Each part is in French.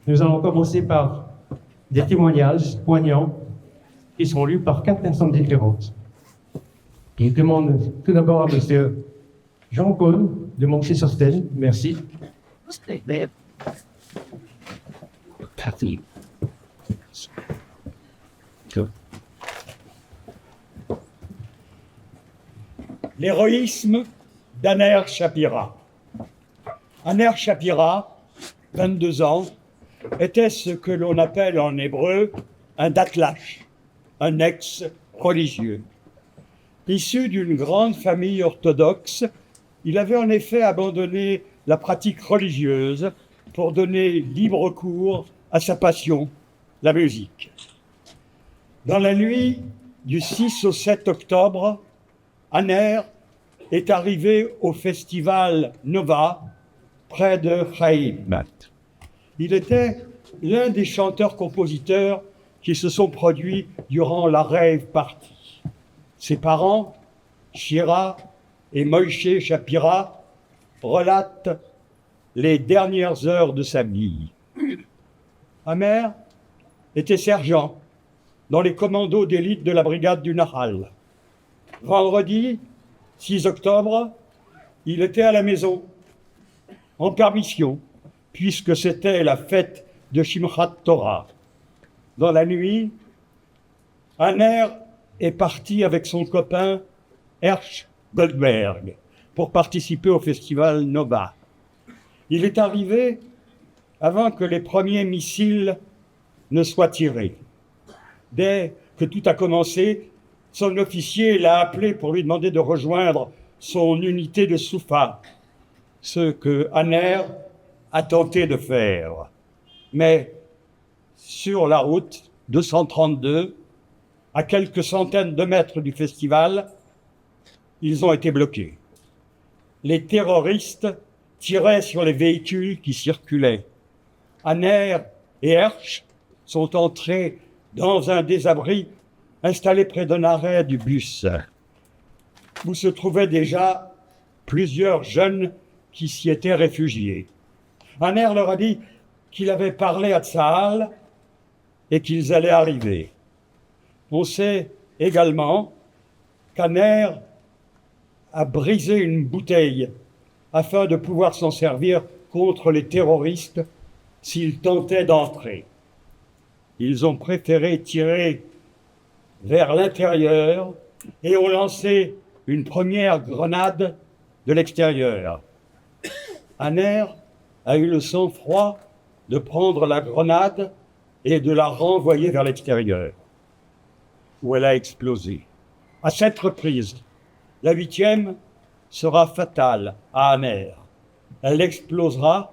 Nous allons commencer par des témoignages poignants qui sont lus par 4 personnes différentes. Je demande tout d'abord à M. Jean-Paul de monter sur scène. Merci. L'héroïsme d'Aner Shapira. Aner Shapira, 22 ans, était ce que l'on appelle en hébreu un datlash, un ex-religieux. Issu d'une grande famille orthodoxe, il avait en effet abandonné la pratique religieuse pour donner libre cours à sa passion, la musique. Dans la nuit du 6 au 7 octobre, Aner est arrivé au festival Nova, près de Haïm. Il était l'un des chanteurs-compositeurs qui se sont produits durant la rave party. Ses parents, Shira et Moïse Shapira, relatent les dernières heures de sa vie. Aner était sergent dans les commandos d'élite de la brigade du Nahal. Vendredi 6 octobre, il était à la maison, en permission, puisque c'était la fête de Shimchat Torah. Dans la nuit, Aner est parti avec son copain Hersch Goldberg pour participer au festival Nova. Il est arrivé avant que les premiers missiles ne soient tirés. Dès que tout a commencé, son officier l'a appelé pour lui demander de rejoindre son unité de Soufa, ce que Aner a tenté de faire. Mais sur la route 232, à quelques centaines de mètres du festival, ils ont été bloqués. Les terroristes tiraient sur les véhicules qui circulaient. Aner et Hersch sont entrés dans un des abris installé près d'un arrêt du bus, où se trouvaient déjà plusieurs jeunes qui s'y étaient réfugiés. Aner leur a dit qu'il avait parlé à Tsahal et qu'ils allaient arriver. On sait également qu'Aner a brisé une bouteille afin de pouvoir s'en servir contre les terroristes s'ils tentaient d'entrer. Ils ont préféré tirer vers l'intérieur et ont lancé une première grenade de l'extérieur. Aner a eu le sang-froid de prendre la grenade et de la renvoyer vers l'extérieur, où elle a explosé. À 7 reprises, la 8e sera fatale à Aner. Elle explosera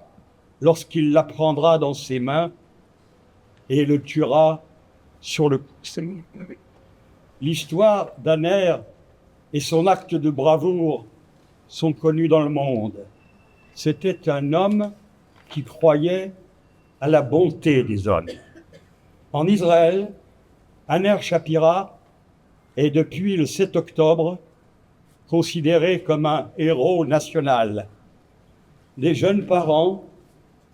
lorsqu'il la prendra dans ses mains et le tuera sur le coup. L'histoire d'Aner et son acte de bravoure sont connus dans le monde. C'était un homme qui croyait à la bonté des hommes. En Israël, Aner Shapira est depuis le 7 octobre considéré comme un héros national. Les jeunes parents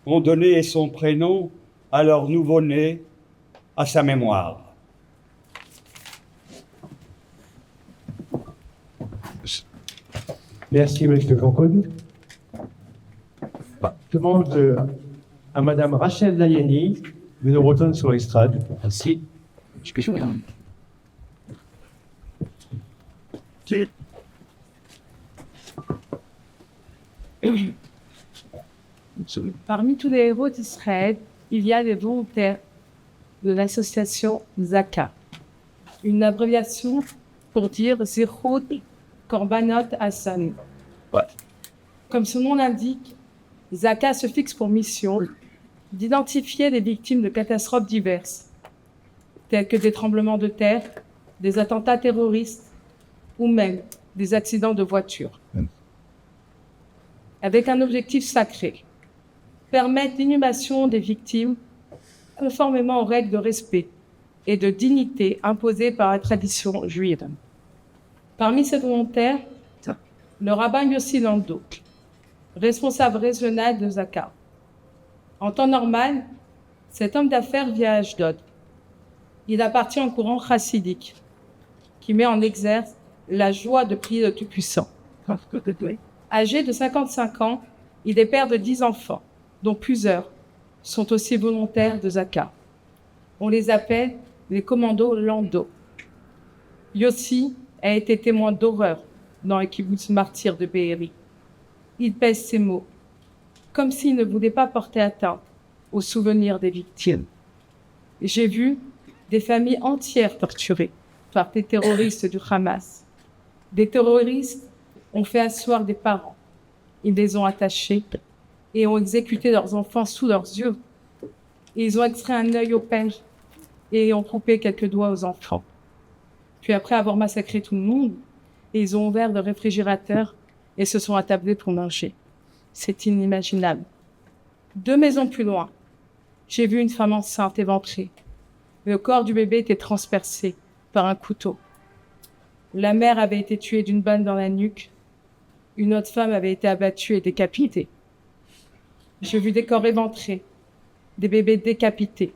ont donné son prénom à leur nouveau-né à sa mémoire. Merci, M. Jean-Paul. Je demande à Mme Rachel Layeni de nous retourner sur l'estrade. Merci. Je peux jouer. Parmi tous les héros d'Israël, il y a les volontaires de l'association Zaka, une abréviation pour dire Zechut Korbanot Hassan. Ouais. Comme son nom l'indique, Zaka se fixe pour mission d'identifier les victimes de catastrophes diverses, telles que des tremblements de terre, des attentats terroristes ou même des accidents de voiture. Avec un objectif sacré, permettre l'inhumation des victimes conformément aux règles de respect et de dignité imposées par la tradition juive. Parmi ces volontaires, le rabbin Yossi Lando, responsable régional de Zaka. En temps normal, cet homme d'affaires vit à Ashdod. Il appartient au courant chassidique, qui met en exergue la joie de prier le Tout-Puissant. Âgé de 55 ans, il est père de 10 enfants, dont plusieurs sont aussi volontaires de Zaka. On les appelle les commandos Lando. Yossi a été témoin d'horreur dans le kibbutz martyr de Be'eri. Il pèse ses mots, comme s'il ne voulait pas porter atteinte aux souvenirs des victimes. J'ai vu des familles entières torturées par des terroristes du Hamas. Des terroristes ont fait asseoir des parents. Ils les ont attachés et ont exécuté leurs enfants sous leurs yeux. Ils ont extrait un œil au père et ont coupé quelques doigts aux enfants. Puis après avoir massacré tout le monde, ils ont ouvert le réfrigérateur et se sont attablés pour manger. C'est inimaginable. 2 maisons plus loin, j'ai vu une femme enceinte éventrée. Le corps du bébé était transpercé par un couteau. La mère avait été tuée d'une balle dans la nuque. Une autre femme avait été abattue et décapitée. J'ai vu des corps éventrés, des bébés décapités,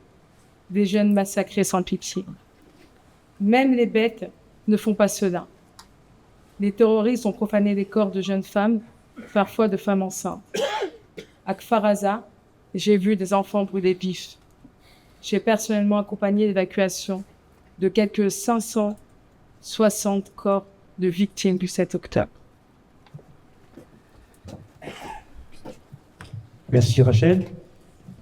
des jeunes massacrés sans pitié. Même les bêtes ne font pas cela. Les terroristes ont profané les corps de jeunes femmes, parfois de femmes enceintes. À Kfar Aza, j'ai vu des enfants brûlés vifs. J'ai personnellement accompagné l'évacuation de quelques 560 corps de victimes du 7 octobre. Merci Rachel.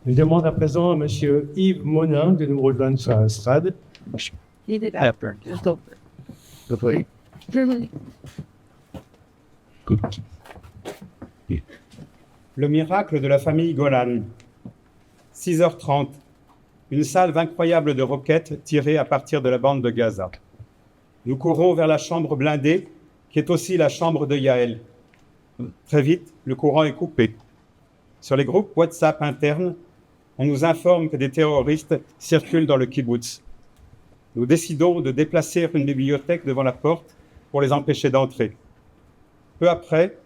Je demande à présent à M. Yves Monin de nous rejoindre sur la strade. Le miracle de la famille Golan. 6h30. Une salve incroyable de roquettes tirées à partir de la bande de Gaza. Nous courons vers la chambre blindée, qui est aussi la chambre de Yaël. Très vite, le courant est coupé. Sur les groupes WhatsApp internes, on nous informe que des terroristes circulent dans le kibbutz. Nous décidons de déplacer une bibliothèque devant la porte pour les empêcher d'entrer. Peu après,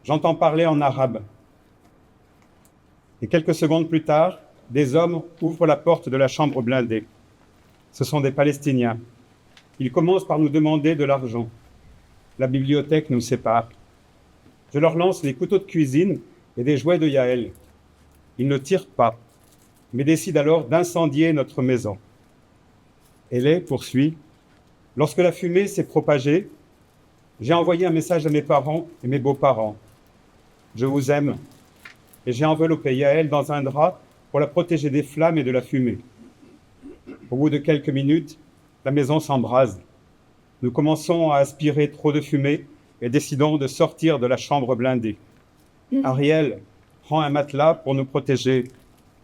j'entends parler en arabe. Et quelques secondes plus tard, des hommes ouvrent la porte de la chambre blindée. Ce sont des Palestiniens. Ils commencent par nous demander de l'argent. La bibliothèque nous sépare. Je leur lance les couteaux de cuisine et des jouets de Yaël. Ils ne tirent pas, mais décident alors d'incendier notre maison. Hélé poursuit. Lorsque la fumée s'est propagée, j'ai envoyé un message à mes parents et mes beaux-parents. Je vous aime. Et j'ai enveloppé Yaël dans un drap pour la protéger des flammes et de la fumée. Au bout de quelques minutes, la maison s'embrase. Nous commençons à aspirer trop de fumée et décidons de sortir de la chambre blindée. Ariel prend un matelas pour nous protéger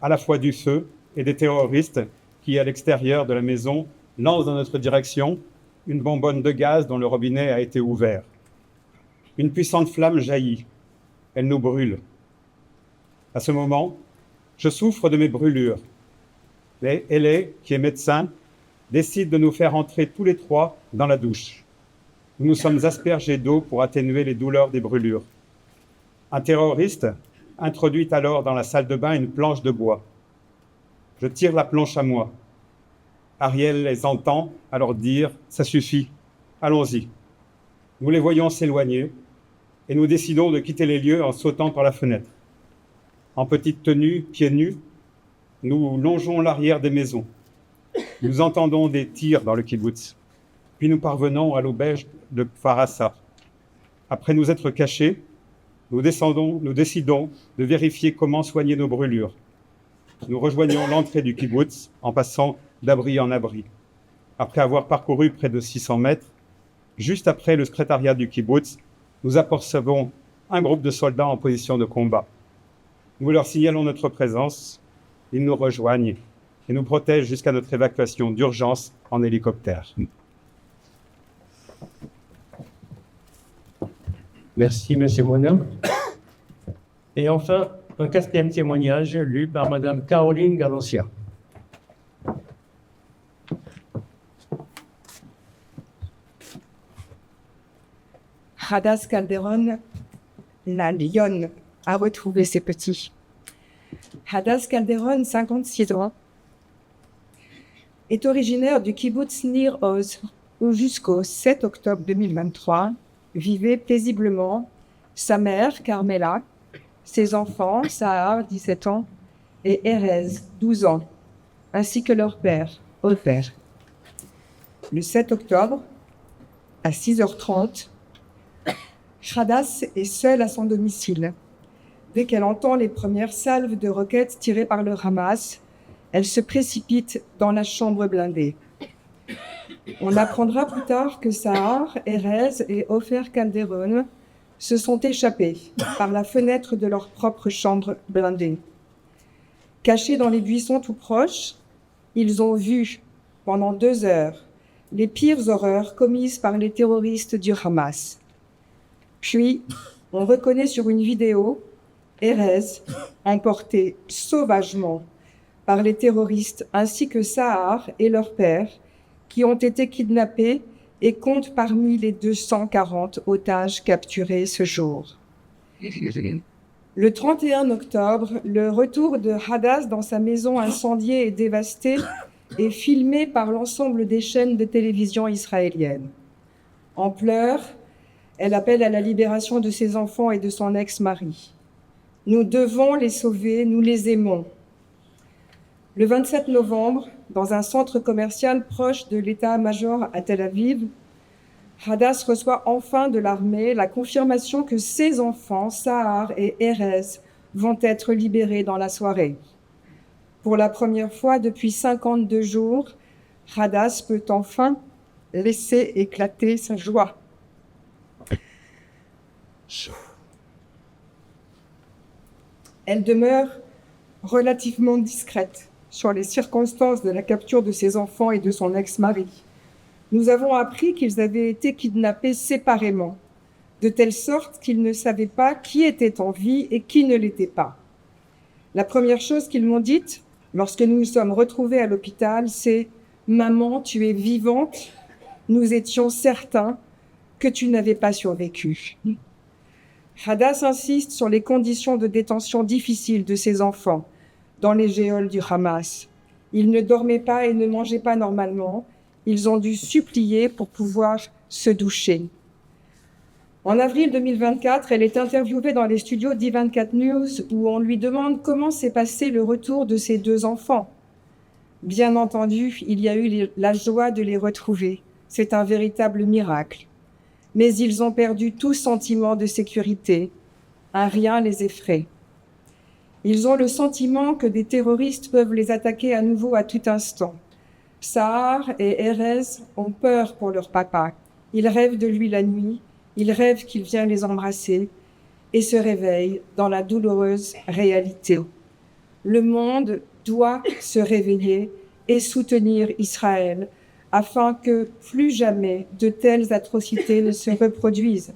à la fois du feu et des terroristes qui, à l'extérieur de la maison, lancent dans notre direction une bonbonne de gaz dont le robinet a été ouvert. Une puissante flamme jaillit. Elle nous brûle. À ce moment, je souffre de mes brûlures. Mais Hélé, qui est médecin, décide de nous faire entrer tous les 3 dans la douche. Nous nous sommes aspergés d'eau pour atténuer les douleurs des brûlures. Un terroriste introduit alors dans la salle de bain une planche de bois. Je tire la planche à moi. Ariel les entend alors dire « Ça suffit, allons-y ». Nous les voyons s'éloigner et nous décidons de quitter les lieux en sautant par la fenêtre. En petite tenue, pieds nus, nous longeons l'arrière des maisons. Nous entendons des tirs dans le kibbutz. Puis nous parvenons à l'auberge de Kfar Aza. Après nous être cachés, nous décidons de vérifier comment soigner nos brûlures. Nous rejoignons l'entrée du kibbutz en passant d'abri en abri. Après avoir parcouru près de 600 mètres, juste après le secrétariat du kibbutz, nous apercevons un groupe de soldats en position de combat. Nous leur signalons notre présence, ils nous rejoignent et nous protègent jusqu'à notre évacuation d'urgence en hélicoptère. Merci, M. Monin. Et enfin, un 4e témoignage lu par Mme Caroline Galancia. Hadas Calderon, la lionne, a retrouvé ses petits. Hadas Calderon, 56 ans, est originaire du kibbutz Nir Oz, où jusqu'au 7 octobre 2023 vivait paisiblement sa mère, Carmela, ses enfants, Sahar, 17 ans, et Erez, 12 ans, ainsi que leur père, Ofer. Le 7 octobre, à 6h30, Hadas est seule à son domicile. Dès qu'elle entend les premières salves de roquettes tirées par le Hamas, elle se précipite dans la chambre blindée. On apprendra plus tard que Sahar, Erez et Ofer Calderon se sont échappés par la fenêtre de leur propre chambre blindée. Cachés dans les buissons tout proches, ils ont vu, pendant 2 heures, les pires horreurs commises par les terroristes du Hamas. Puis, on reconnaît sur une vidéo Erez emporté sauvagement par les terroristes ainsi que Sahar et leur père qui ont été kidnappés et comptent parmi les 240 otages capturés ce jour. Le 31 octobre, le retour de Hadas dans sa maison incendiée et dévastée est filmé par l'ensemble des chaînes de télévision israéliennes. En pleurs, elle appelle à la libération de ses enfants et de son ex-mari. Nous devons les sauver, nous les aimons. Le 27 novembre, dans un centre commercial proche de l'état-major à Tel Aviv, Hadas reçoit enfin de l'armée la confirmation que ses enfants, Sahar et Erez, vont être libérés dans la soirée. Pour la première fois depuis 52 jours, Hadas peut enfin laisser éclater sa joie. Elle demeure relativement discrète sur les circonstances de la capture de ses enfants et de son ex-mari. Nous avons appris qu'ils avaient été kidnappés séparément, de telle sorte qu'ils ne savaient pas qui était en vie et qui ne l'était pas. La première chose qu'ils m'ont dite, lorsque nous nous sommes retrouvés à l'hôpital, c'est « Maman, tu es vivante, nous étions certains que tu n'avais pas survécu ». Hadas insiste sur les conditions de détention difficiles de ses enfants dans les geôles du Hamas. Ils ne dormaient pas et ne mangeaient pas normalement. Ils ont dû supplier pour pouvoir se doucher. En avril 2024, elle est interviewée dans les studios d'I24 News où on lui demande comment s'est passé le retour de ses 2 enfants. Bien entendu, il y a eu la joie de les retrouver. C'est un véritable miracle. Mais ils ont perdu tout sentiment de sécurité. Un rien les effraie. Ils ont le sentiment que des terroristes peuvent les attaquer à nouveau à tout instant. Sahar et Erez ont peur pour leur papa. Ils rêvent de lui la nuit, ils rêvent qu'il vient les embrasser et se réveillent dans la douloureuse réalité. Le monde doit se réveiller et soutenir Israël afin que plus jamais de telles atrocités ne se reproduisent.